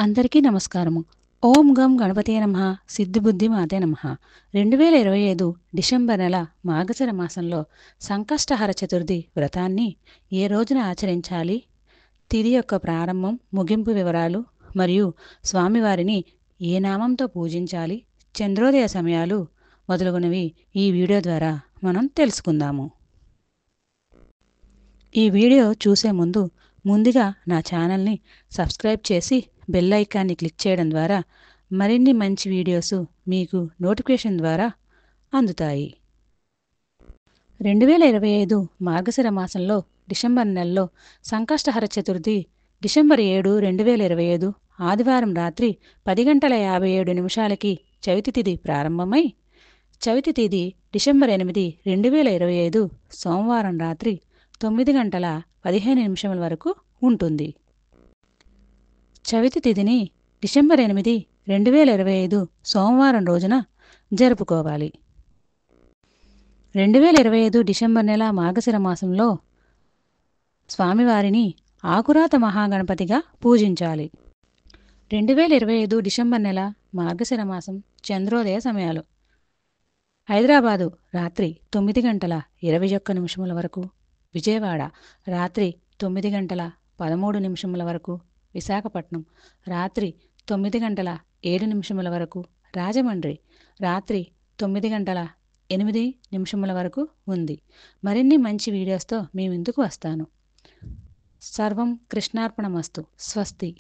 అందరికీ నమస్కారము. ఓం గం గణపతియే నమః సిద్ధిబుద్ధి మాతే నమః. 2025 డిసెంబర్ నెల మార్గశిర మాసంలో సంకష్టహర చతుర్థి వ్రతాన్ని ఏ రోజున ఆచరించాలి, తిథి యొక్క ప్రారంభం, ముగింపు వివరాలు మరియు స్వామివారిని ఏ నామంతో పూజించాలి, చంద్రోదయ సమయాలు మొదలగునవి ఈ వీడియో ద్వారా మనం తెలుసుకుందాము. ఈ వీడియో చూసే ముందుగా నా ఛానల్ని సబ్స్క్రైబ్ చేసి బెల్ ఐకాన్ని క్లిక్ చేయడం ద్వారా మరిన్ని మంచి వీడియోస్ మీకు నోటిఫికేషన్ ద్వారా అందుతాయి. 2025 మార్గశిర మాసంలో డిసెంబర్ నెలలో సంకష్టహర చతుర్థి డిసెంబర్ 7, 2025 ఆదివారం రాత్రి 10:57 చవితి తిథి ప్రారంభమై చవితి తిథి డిసెంబర్ 8, 2025 సోమవారం రాత్రి 9:15 వరకు ఉంటుంది. చవితి తిథిని డిసెంబర్ 8, 2025 సోమవారం రోజున జరుపుకోవాలి. 2025 డిసెంబర్ నెల మార్గశిర మాసంలో స్వామివారిని ఆకురాత మహాగణపతిగా పూజించాలి. 2025 డిసెంబర్ నెల మార్గశిర మాసం చంద్రోదయ సమయాలు: హైదరాబాదు రాత్రి 9:21 వరకు, విజయవాడ రాత్రి 9:13 వరకు, విశాఖపట్నం రాత్రి 9:07 వరకు, రాజమండ్రి రాత్రి 9:08 వరకు ఉంది. మరిన్ని మంచి వీడియోస్తో మీ ముందుకు వస్తాను. సర్వం కృష్ణార్పణమస్తు. స్వస్తి.